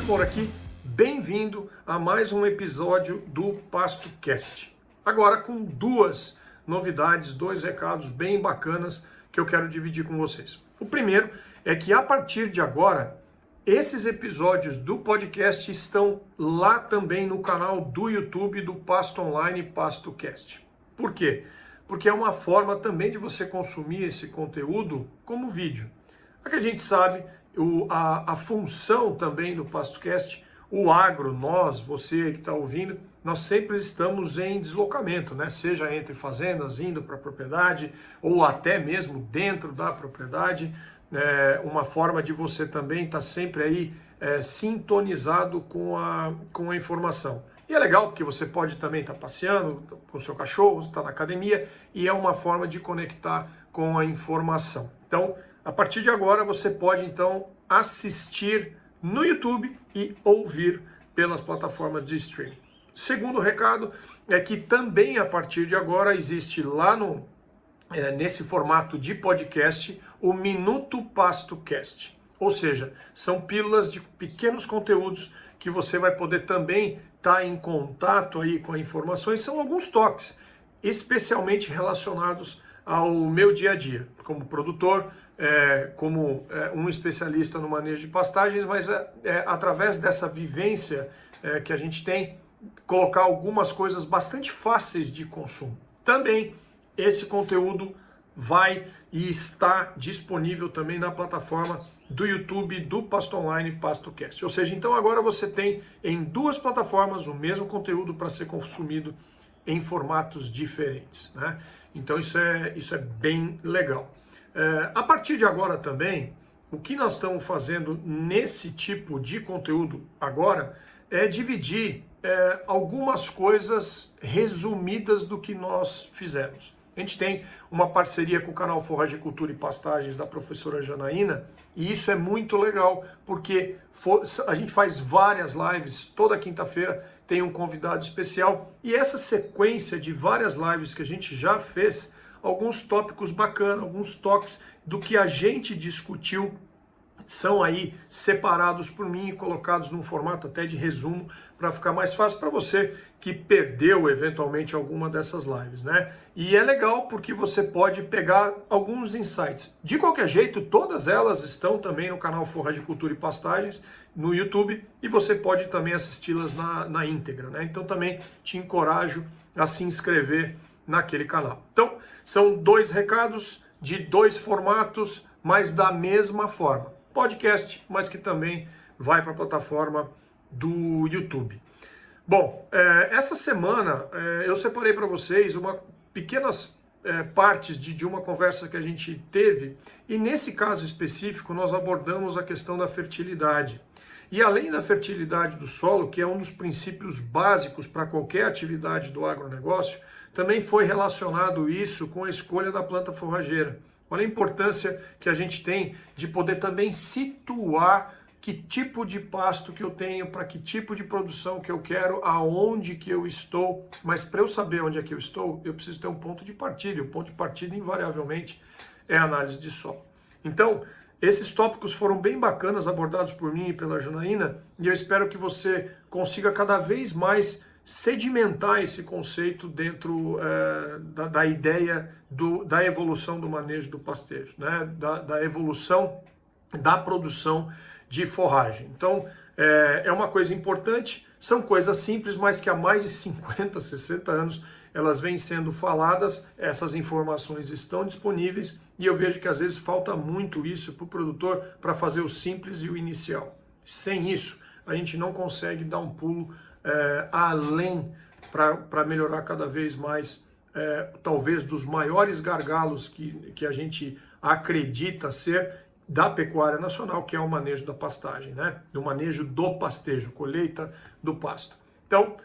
Rodrigo Moura aqui, bem-vindo a mais um episódio do PastoCast. Agora com duas novidades, dois recados bem bacanas que eu quero dividir com vocês. O primeiro é que a partir de agora, esses episódios do podcast estão lá também no canal do YouTube do Pasto Online PastoCast. Por quê? Porque é uma forma também de você consumir esse conteúdo como vídeo. É que a gente sabe a função também do PastoCast, o agro, nós, você que está ouvindo, nós sempre estamos em deslocamento, né? Seja entre fazendas, indo para a propriedade, ou até mesmo dentro da propriedade, uma forma de você também estar sempre aí sintonizado com a informação. E é legal porque você pode também estar passeando com o seu cachorro, estar na academia, e é uma forma de conectar com a informação. Então, a partir de agora, você pode, então, assistir no YouTube e ouvir pelas plataformas de streaming. Segundo recado é que também, a partir de agora, existe lá nesse formato de podcast, o Minuto PastoCast. Ou seja, são pílulas de pequenos conteúdos que você vai poder também estar em contato aí com as informações. São alguns toques, especialmente relacionados ao meu dia a dia, como produtor, como um especialista no manejo de pastagens, mas através dessa vivência que a gente tem, colocar algumas coisas bastante fáceis de consumo. Também esse conteúdo vai e está disponível também na plataforma do YouTube do Pasto Online PastoCast. Ou seja, então agora você tem em duas plataformas o mesmo conteúdo para ser consumido em formatos diferentes, né? Então isso é bem legal. A partir de agora também, o que nós estamos fazendo nesse tipo de conteúdo agora é dividir algumas coisas resumidas do que nós fizemos. A gente tem uma parceria com o canal Forragicultura e Pastagens da professora Janaína, e isso é muito legal, porque a gente faz várias lives, toda quinta-feira tem um convidado especial, e essa sequência de várias lives que a gente já fez, alguns tópicos bacanas, alguns toques do que a gente discutiu, são aí separados por mim e colocados num formato até de resumo, para ficar mais fácil para você que perdeu eventualmente alguma dessas lives, né? E é legal porque você pode pegar alguns insights. De qualquer jeito, todas elas estão também no canal Forragicultura e Pastagens, no YouTube, e você pode também assisti-las na íntegra, né? Então também te encorajo a se inscrever naquele canal. Então, são dois recados de dois formatos, mas da mesma forma. Podcast, mas que também vai para a plataforma do YouTube. Bom, essa semana eu separei para vocês pequenas partes de uma conversa que a gente teve, e nesse caso específico nós abordamos a questão da fertilidade. E além da fertilidade do solo, que é um dos princípios básicos para qualquer atividade do agronegócio, também foi relacionado isso com a escolha da planta forrageira. Olha a importância que a gente tem de poder também situar que tipo de pasto que eu tenho, para que tipo de produção que eu quero, aonde que eu estou. Mas para eu saber onde é que eu estou, eu preciso ter um ponto de partida. E o ponto de partida, invariavelmente, é a análise de solo. Então, esses tópicos foram bem bacanas, abordados por mim e pela Janaína, e eu espero que você consiga cada vez mais sedimentar esse conceito dentro da ideia da evolução do manejo do pastejo, né? Da evolução da produção de forragem. Então, é uma coisa importante, são coisas simples, mas que há mais de 50, 60 anos elas vêm sendo faladas, essas informações estão disponíveis, e eu vejo que às vezes falta muito isso para o produtor para fazer o simples e o inicial. Sem isso, a gente não consegue dar um pulo além para melhorar cada vez mais, talvez dos maiores gargalos que a gente acredita ser da pecuária nacional, que é o manejo da pastagem, né? O manejo do pastejo, colheita do pasto. Então,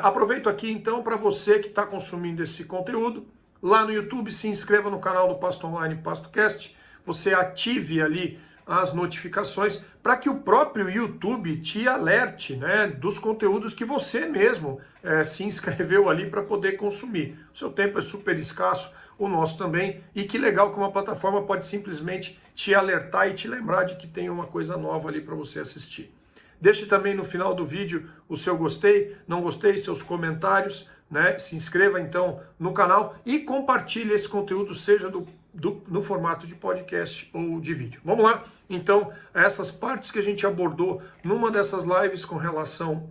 aproveito aqui então para você que está consumindo esse conteúdo, lá no YouTube, se inscreva no canal do Pasto Online PastoCast, você ative ali as notificações para que o próprio YouTube te alerte, né, dos conteúdos que você mesmo se inscreveu ali para poder consumir. O seu tempo é super escasso, o nosso também, e que legal que uma plataforma pode simplesmente te alertar e te lembrar de que tem uma coisa nova ali para você assistir. Deixe também no final do vídeo o seu gostei, não gostei, seus comentários, né? Se inscreva então no canal e compartilhe esse conteúdo, seja no formato de podcast ou de vídeo. Vamos lá, então, essas partes que a gente abordou numa dessas lives com relação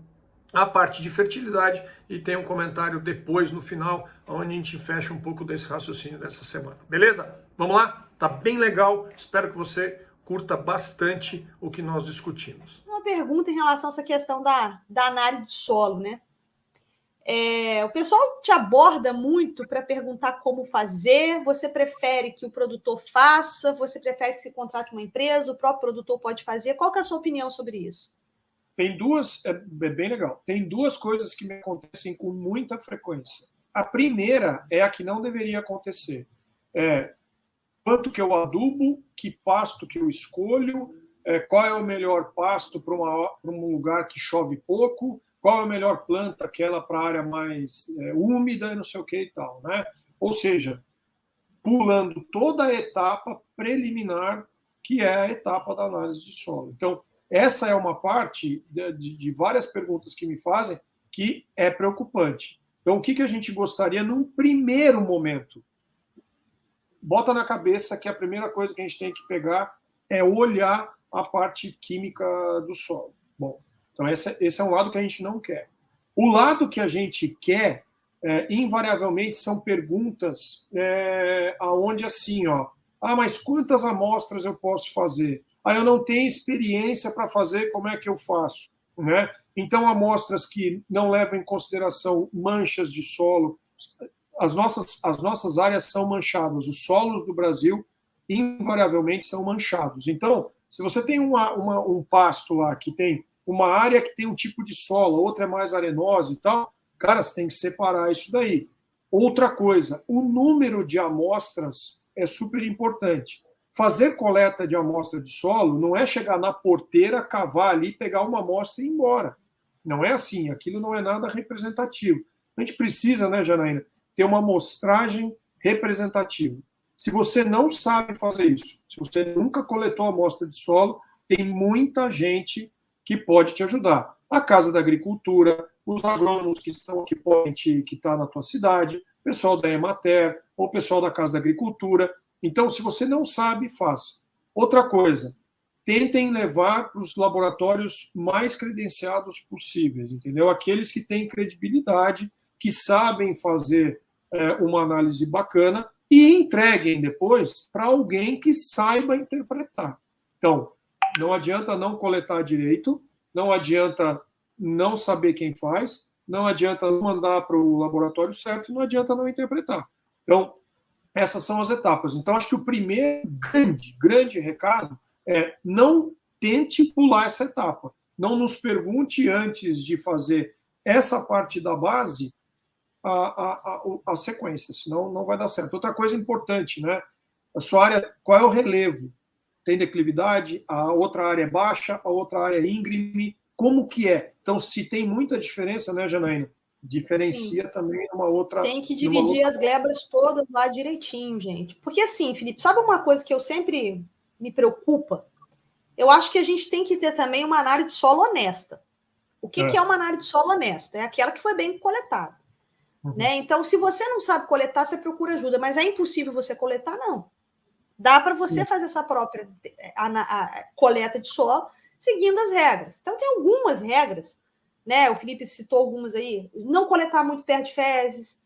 à parte de fertilidade, e tem um comentário depois, no final, onde a gente fecha um pouco desse raciocínio dessa semana. Beleza? Vamos lá? Tá bem legal, espero que você curta bastante o que nós discutimos. Uma pergunta em relação a essa questão da análise de solo, né? O pessoal te aborda muito para perguntar como fazer. Você prefere que o produtor faça? Você prefere que se contrate uma empresa? O próprio produtor pode fazer? Qual que é a sua opinião sobre isso? Tem duas, é bem legal. Tem duas coisas que me acontecem com muita frequência. A primeira é a que não deveria acontecer. Quanto que eu adubo, que pasto que eu escolho, qual é o melhor pasto para um lugar que chove pouco, qual é a melhor planta, aquela para a área mais úmida, não sei o que e tal, né? Ou seja, pulando toda a etapa preliminar, que é a etapa da análise de solo. Então, essa é uma parte de várias perguntas que me fazem que é preocupante. Então, o que a gente gostaria num primeiro momento? Bota na cabeça que a primeira coisa que a gente tem que pegar é olhar a parte química do solo. Bom, então esse é um lado que a gente não quer. O lado que a gente quer, invariavelmente, são perguntas aonde assim, mas quantas amostras eu posso fazer? Eu não tenho experiência para fazer, como é que eu faço? Né? Então, amostras que não levam em consideração manchas de solo. As nossas áreas são manchadas. Os solos do Brasil, invariavelmente, são manchados. Então, se você tem um pasto lá que tem uma área que tem um tipo de solo, outra é mais arenosa e tal, cara, você tem que separar isso daí. Outra coisa, o número de amostras é super importante. Fazer coleta de amostra de solo não é chegar na porteira, cavar ali, pegar uma amostra e ir embora. Não é assim, aquilo não é nada representativo. A gente precisa, né, Janaína, ter uma amostragem representativa. Se você não sabe fazer isso, se você nunca coletou amostra de solo, tem muita gente que pode te ajudar. A Casa da Agricultura, os agrônomos que estão aqui, que está na tua cidade, o pessoal da Emater, ou o pessoal da Casa da Agricultura. Então, se você não sabe, faça. Outra coisa, tentem levar para os laboratórios mais credenciados possíveis, entendeu? Aqueles que têm credibilidade, que sabem fazer uma análise bacana e entreguem depois para alguém que saiba interpretar. Então, não adianta não coletar direito, não adianta não saber quem faz, não adianta não mandar para o laboratório certo, não adianta não interpretar. Então, essas são as etapas. Então, acho que o primeiro grande recado é não tente pular essa etapa. Não nos pergunte antes de fazer essa parte da base a sequência, senão não vai dar certo. Outra coisa importante, né? A sua área, qual é o relevo? Tem declividade, a outra área é baixa, a outra área é íngreme, como que é? Então, se tem muita diferença, né, Janaína? Diferencia Sim. também uma outra... Tem que dividir as glebas todas lá direitinho, gente. Porque assim, Felipe, sabe uma coisa que eu sempre me preocupa? Eu acho que a gente tem que ter também uma análise de solo honesta. O que é uma análise de solo honesta? É aquela que foi bem coletada. Né? Então, se você não sabe coletar, você procura ajuda, mas é impossível você coletar, não. Dá para você fazer essa própria a coleta de solo seguindo as regras. Então, tem algumas regras, né? O Felipe citou algumas aí. Não coletar muito perto de fezes,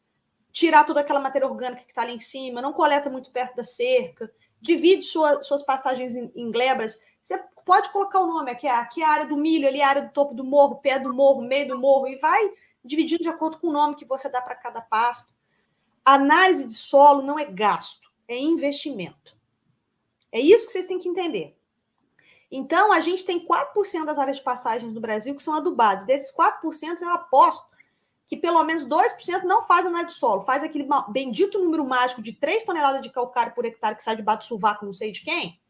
tirar toda aquela matéria orgânica que está ali em cima, não coleta muito perto da cerca, divide suas pastagens em glebas. Você pode colocar o nome aqui é a área do milho, ali a área do topo do morro, pé do morro, meio do morro, e vai dividindo de acordo com o nome que você dá para cada pasto. A análise de solo não é gasto, é investimento. É isso que vocês têm que entender. Então, a gente tem 4% das áreas de pastagens do Brasil que são adubadas. Desses 4%, eu aposto que pelo menos 2% não faz análise de solo. Faz aquele bendito número mágico de 3 toneladas de calcário por hectare que sai debaixo do sovaco, não sei de quem.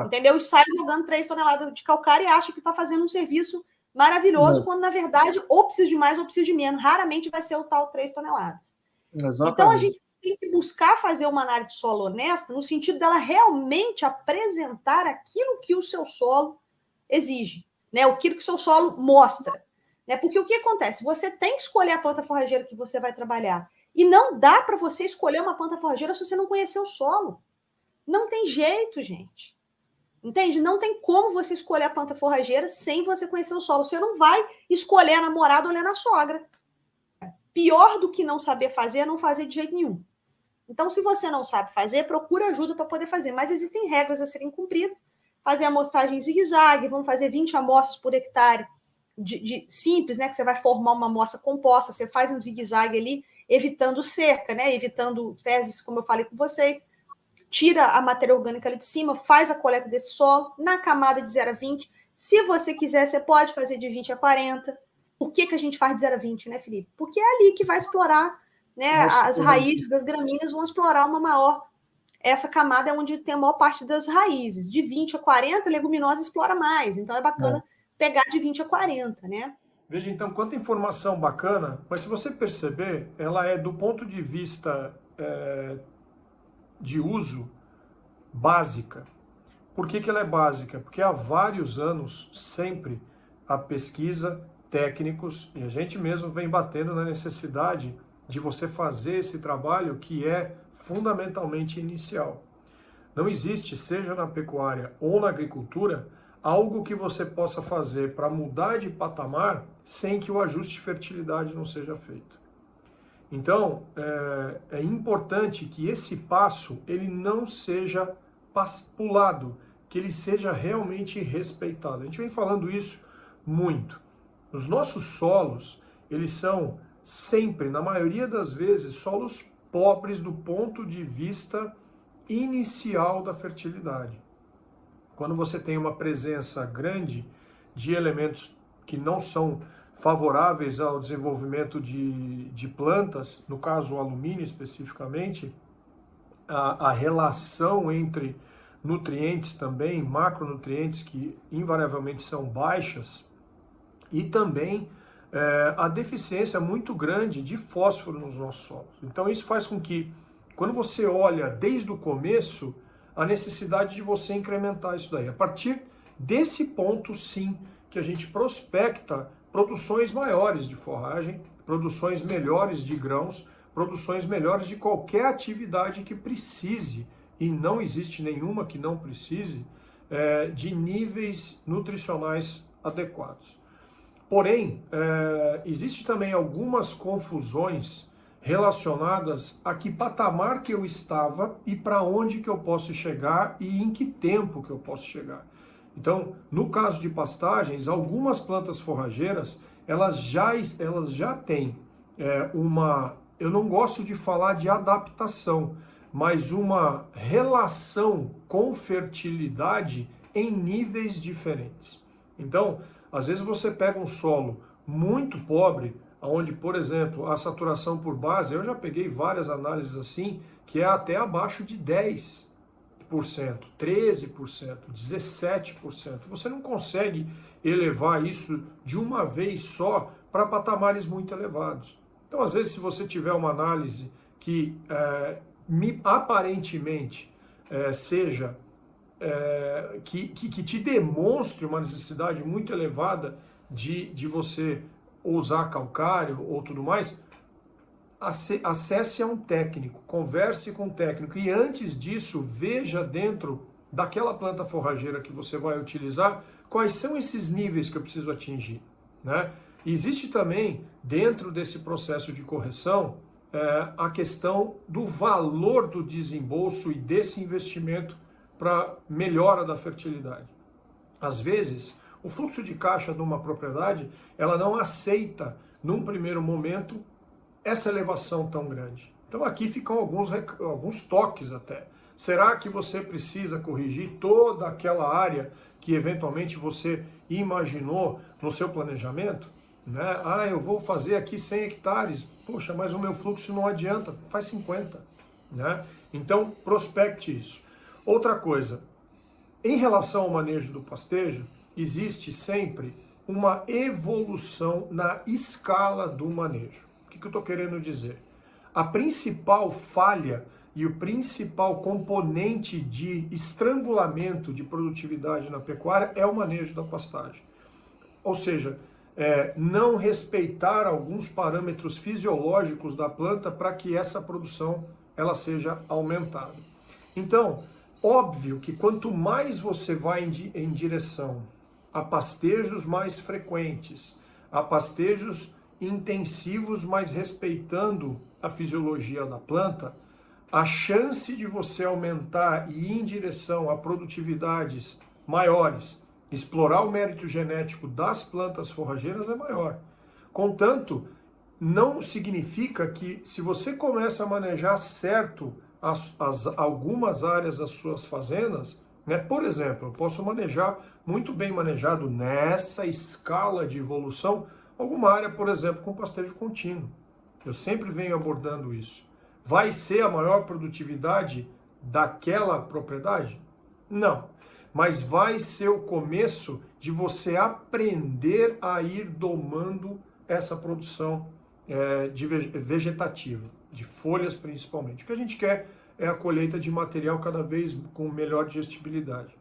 Entendeu? E sai jogando 3 toneladas de calcário e acha que está fazendo um serviço maravilhoso, quando, na verdade, ou precisa de mais ou precisa de menos. Raramente vai ser o tal 3 toneladas. Exatamente. Então, a gente tem que buscar fazer uma análise de solo honesta no sentido dela realmente apresentar aquilo que o seu solo exige. né? Aquilo que o seu solo mostra. Né? Porque o que acontece? Você tem que escolher a planta forrageira que você vai trabalhar. E não dá para você escolher uma planta forrageira se você não conhecer o solo. Não tem jeito, gente. Entende? Não tem como você escolher a planta forrageira sem você conhecer o solo. Você não vai escolher a namorada olhando a sogra. Pior do que não saber fazer é não fazer de jeito nenhum. Então, se você não sabe fazer, procura ajuda para poder fazer. Mas existem regras a serem cumpridas. Fazer a amostragem em zigue-zague, vamos fazer 20 amostras por hectare de simples, né? Que você vai formar uma amostra composta, você faz um zigue-zague ali, evitando cerca, né? Evitando fezes, como eu falei com vocês. Tira a matéria orgânica ali de cima, faz a coleta desse solo na camada de 0 a 20. Se você quiser, você pode fazer de 20 a 40. Por que a gente faz de 0 a 20, né, Felipe? Porque é ali que vai explorar, né? As raízes das gramíneas vão explorar uma maior. Essa camada é onde tem a maior parte das raízes. De 20 a 40, a leguminosa explora mais. Então é bacana pegar de 20 a 40, né? Veja, então, quanta informação bacana, mas se você perceber, ela é do ponto de vista de uso básica. Por que ela é básica? Porque há vários anos, sempre, a pesquisa, técnicos, e a gente mesmo vem batendo na necessidade de você fazer esse trabalho que é fundamentalmente inicial. Não existe, seja na pecuária ou na agricultura, algo que você possa fazer para mudar de patamar sem que o ajuste de fertilidade não seja feito. Então, é importante que esse passo ele não seja pulado, que ele seja realmente respeitado. A gente vem falando isso muito. Os nossos solos, eles são sempre, na maioria das vezes, solos pobres do ponto de vista inicial da fertilidade. Quando você tem uma presença grande de elementos que não são favoráveis ao desenvolvimento de plantas, no caso o alumínio especificamente, a relação entre nutrientes também, macronutrientes que invariavelmente são baixas, e também a deficiência muito grande de fósforo nos nossos solos. Então isso faz com que, quando você olha desde o começo, a necessidade de você incrementar isso daí. A partir desse ponto, sim, que a gente prospecta produções maiores de forragem, produções melhores de grãos, produções melhores de qualquer atividade que precise, e não existe nenhuma que não precise, de níveis nutricionais adequados. Porém, existe também algumas confusões relacionadas a que patamar que eu estava e para onde que eu posso chegar e em que tempo que eu posso chegar. Então, no caso de pastagens, algumas plantas forrageiras, elas já têm eu não gosto de falar de adaptação, mas uma relação com fertilidade em níveis diferentes. Então, às vezes você pega um solo muito pobre, onde, por exemplo, a saturação por base, eu já peguei várias análises assim, que é até abaixo de 10%, 13%, 17%. Você não consegue elevar isso de uma vez só para patamares muito elevados. Então, às vezes, se você tiver uma análise que aparentemente seja que te demonstre uma necessidade muito elevada de você usar calcário ou tudo mais, acesse a um técnico, converse com um técnico e antes disso veja dentro daquela planta forrageira que você vai utilizar quais são esses níveis que eu preciso atingir, né? Existe também, dentro desse processo de correção, a questão do valor do desembolso e desse investimento para melhora da fertilidade. Às vezes, o fluxo de caixa de uma propriedade, ela não aceita, num primeiro momento, essa elevação tão grande. Então aqui ficam alguns toques até. Será que você precisa corrigir toda aquela área que eventualmente você imaginou no seu planejamento? Né? Eu vou fazer aqui 100 hectares. Poxa, mas o meu fluxo não adianta, faz 50. Né? Então, prospecte isso. Outra coisa, em relação ao manejo do pastejo, existe sempre uma evolução na escala do manejo. O que eu estou querendo dizer? A principal falha e o principal componente de estrangulamento de produtividade na pecuária é o manejo da pastagem. ou seja, não respeitar alguns parâmetros fisiológicos da planta para que essa produção ela seja aumentada. Então, óbvio que quanto mais você vai em direção a pastejos mais frequentes, a pastejos intensivos, mas respeitando a fisiologia da planta, a chance de você aumentar e ir em direção a produtividades maiores, explorar o mérito genético das plantas forrageiras é maior. Contanto, não significa que se você começa a manejar certo algumas áreas das suas fazendas, né? Por exemplo, eu posso manejar, muito bem manejado nessa escala de evolução, alguma área, por exemplo, com pastejo contínuo. Eu sempre venho abordando isso. Vai ser a maior produtividade daquela propriedade? Não. Mas vai ser o começo de você aprender a ir domando essa produção vegetativa, de folhas principalmente. O que a gente quer é a colheita de material cada vez com melhor digestibilidade.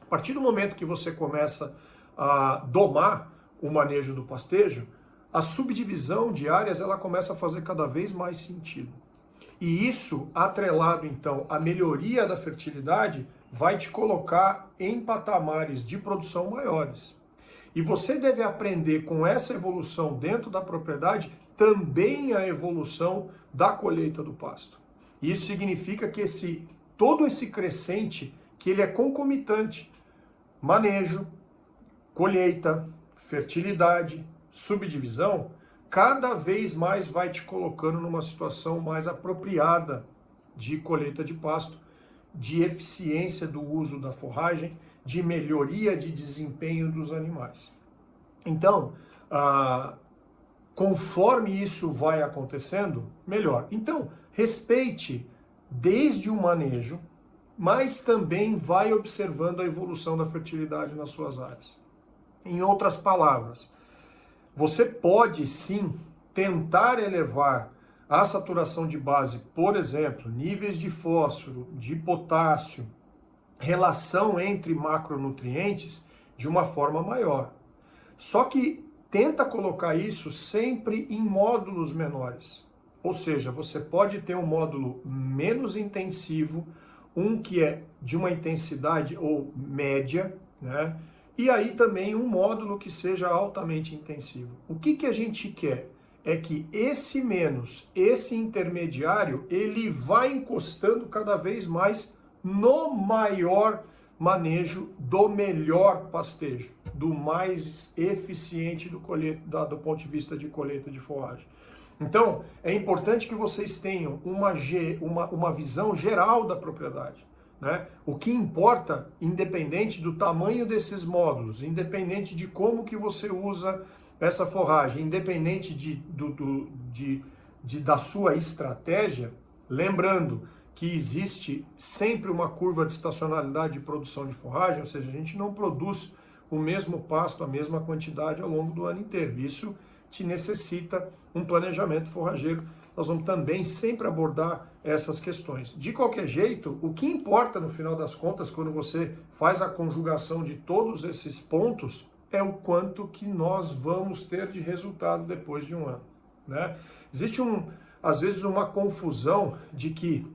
A partir do momento que você começa a domar o manejo do pastejo, a subdivisão de áreas ela começa a fazer cada vez mais sentido. E isso, atrelado então à melhoria da fertilidade, vai te colocar em patamares de produção maiores. E você deve aprender com essa evolução dentro da propriedade também a evolução da colheita do pasto. Isso significa que todo esse crescente, que ele é concomitante, manejo, colheita, fertilidade, subdivisão, cada vez mais vai te colocando numa situação mais apropriada de colheita de pasto, de eficiência do uso da forragem, de melhoria de desempenho dos animais. Então, conforme isso vai acontecendo, melhor. Então, respeite desde o manejo, mas também vai observando a evolução da fertilidade nas suas áreas. Em outras palavras, você pode sim tentar elevar a saturação de base, por exemplo, níveis de fósforo, de potássio, relação entre macronutrientes de uma forma maior. Só que tenta colocar isso sempre em módulos menores. Ou seja, você pode ter um módulo menos intensivo, um que é de uma intensidade ou média, né? E aí também um módulo que seja altamente intensivo. O que a gente quer? É que esse menos, esse intermediário, ele vai encostando cada vez mais no maior manejo do melhor pastejo, do mais eficiente do ponto de vista de colheita de forragem. Então, é importante que vocês tenham uma visão geral da propriedade, né? O que importa, independente do tamanho desses módulos, independente de como que você usa essa forragem, independente da sua estratégia, lembrando que existe sempre uma curva de estacionalidade de produção de forragem, ou seja, a gente não produz o mesmo pasto, a mesma quantidade ao longo do ano inteiro. Isso te necessita um planejamento forrageiro. Nós vamos também sempre abordar essas questões. De qualquer jeito, o que importa no final das contas, quando você faz a conjugação de todos esses pontos, é o quanto que nós vamos ter de resultado depois de um ano, né? Existe às vezes uma confusão de que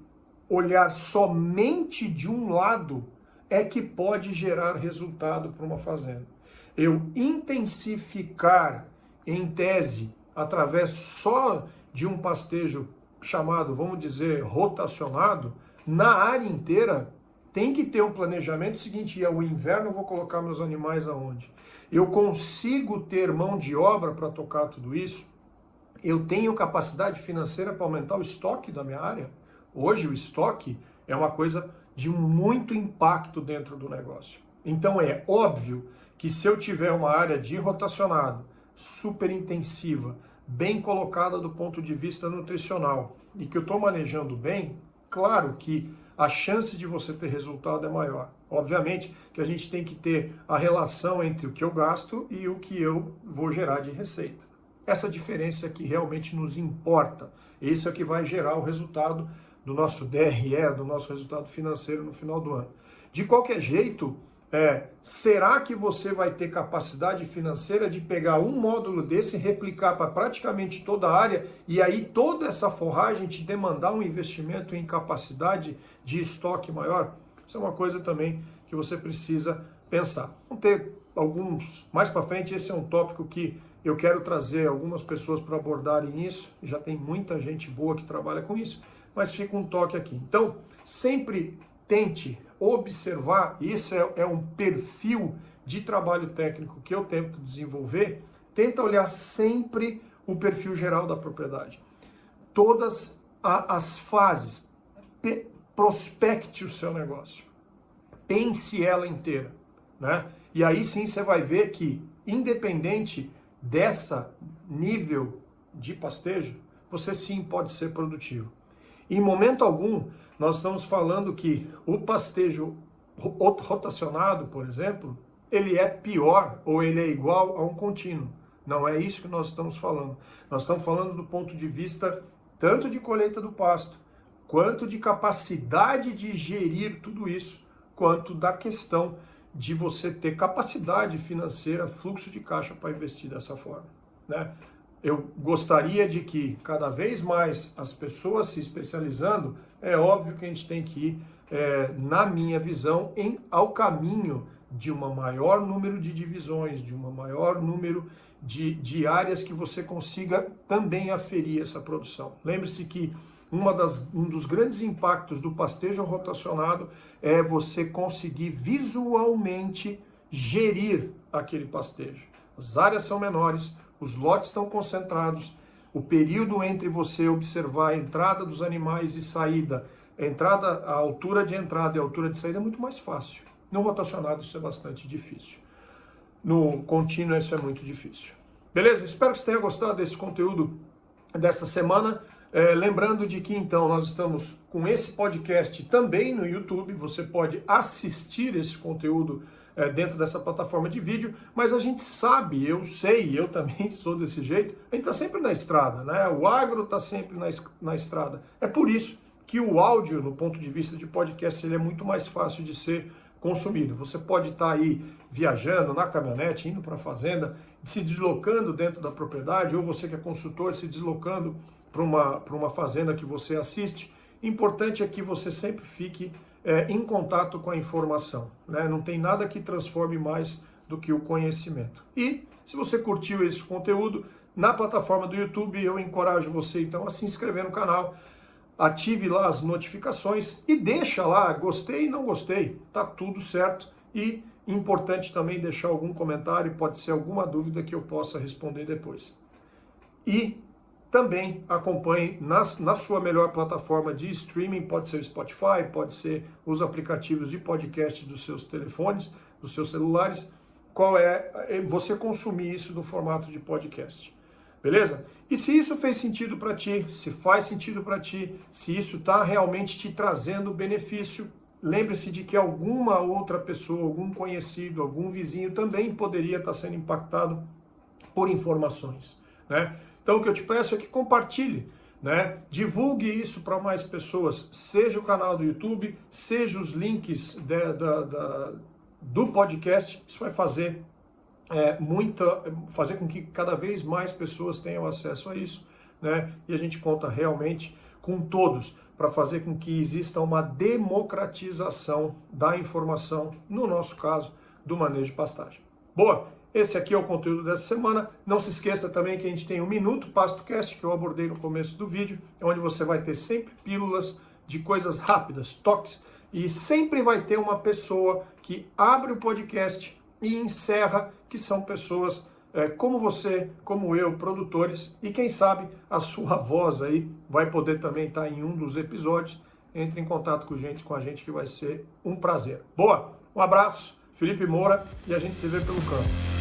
olhar somente de um lado é que pode gerar resultado para uma fazenda. Eu intensificar, em tese, através só de um pastejo chamado, vamos dizer, rotacionado, na área inteira, tem que ter um planejamento seguinte: o inverno eu vou colocar meus animais aonde? Eu consigo ter mão de obra para tocar tudo isso? Eu tenho capacidade financeira para aumentar o estoque da minha área? Hoje o estoque é uma coisa de muito impacto dentro do negócio. Então é óbvio que se eu tiver uma área de rotacionado, super intensiva, bem colocada do ponto de vista nutricional e que eu estou manejando bem, claro que a chance de você ter resultado é maior. Obviamente que a gente tem que ter a relação entre o que eu gasto e o que eu vou gerar de receita. Essa diferença é que realmente nos importa. Esse é o que vai gerar o resultado do nosso DRE, do nosso resultado financeiro no final do ano. De qualquer jeito, será que você vai ter capacidade financeira de pegar um módulo desse e replicar para praticamente toda a área e aí toda essa forragem te demandar um investimento em capacidade de estoque maior? Isso é uma coisa também que você precisa pensar. Vamos ter alguns mais para frente, esse é um tópico que eu quero trazer algumas pessoas para abordarem isso, já tem muita gente boa que trabalha com isso, mas fica um toque aqui. Então, sempre tente observar, isso é um perfil de trabalho técnico que eu tento desenvolver, tenta olhar sempre o perfil geral da propriedade. Todas as fases, prospecte o seu negócio, pense ela inteira, né? E aí sim você vai ver que, independente dessa nível de pastejo, você sim pode ser produtivo. Em momento algum, nós estamos falando que o pastejo rotacionado, por exemplo, ele é pior ou ele é igual a um contínuo. Não é isso que nós estamos falando. Nós estamos falando do ponto de vista tanto de colheita do pasto, quanto de capacidade de gerir tudo isso, quanto da questão de você ter capacidade financeira, fluxo de caixa para investir dessa forma, né? Eu gostaria de que cada vez mais as pessoas se especializando, é óbvio que a gente tem que ir, na minha visão, ao caminho de um maior número de divisões, de um maior número de áreas que você consiga também aferir essa produção. Lembre-se que um dos grandes impactos do pastejo rotacionado é você conseguir visualmente gerir aquele pastejo. As áreas são menores, os lotes estão concentrados, o período entre você observar a entrada dos animais e saída, a altura de entrada e a altura de saída é muito mais fácil. No rotacionado isso é bastante difícil. No contínuo isso é muito difícil. Beleza? Espero que você tenha gostado desse conteúdo dessa semana. Lembrando de que então nós estamos com esse podcast também no YouTube, você pode assistir esse conteúdo dentro dessa plataforma de vídeo, mas a gente sabe, eu sei, eu também sou desse jeito, a gente está sempre na estrada, né? O agro está sempre na estrada. É por isso que o áudio, no ponto de vista de podcast, ele é muito mais fácil de ser consumido. Você pode estar aí viajando na caminhonete, indo para a fazenda, se deslocando dentro da propriedade, ou você que é consultor, se deslocando para uma fazenda que você assiste. Importante é que você sempre fique em contato com a informação, né? Não tem nada que transforme mais do que o conhecimento. E se você curtiu esse conteúdo, na plataforma do YouTube, eu encorajo você então a se inscrever no canal, ative lá as notificações e deixa lá, gostei e não gostei, tá tudo certo. E importante também deixar algum comentário, pode ser alguma dúvida que eu possa responder depois. E também acompanhe na sua melhor plataforma de streaming, pode ser o Spotify, pode ser os aplicativos de podcast dos seus telefones, dos seus celulares, qual é você consumir isso no formato de podcast. Beleza? E se isso fez sentido para ti, se faz sentido para ti, se isso está realmente te trazendo benefício, lembre-se de que alguma outra pessoa, algum conhecido, algum vizinho também poderia estar sendo impactado por informações, né? Então o que eu te peço é que compartilhe, né? Divulgue isso para mais pessoas, seja o canal do YouTube, seja os links do podcast, isso vai fazer fazer com que cada vez mais pessoas tenham acesso a isso, né? E a gente conta realmente com todos para fazer com que exista uma democratização da informação, no nosso caso, do manejo de pastagem. Boa! Esse aqui é o conteúdo dessa semana. Não se esqueça também que a gente tem o Minuto PastoCast, que eu abordei no começo do vídeo, onde você vai ter sempre pílulas de coisas rápidas, toques, e sempre vai ter uma pessoa que abre o podcast e encerra, que são pessoas como você, como eu, produtores, e quem sabe a sua voz aí vai poder também estar em um dos episódios. Entre em contato com a gente que vai ser um prazer. Boa, um abraço, Felipe Moura, e a gente se vê pelo campo.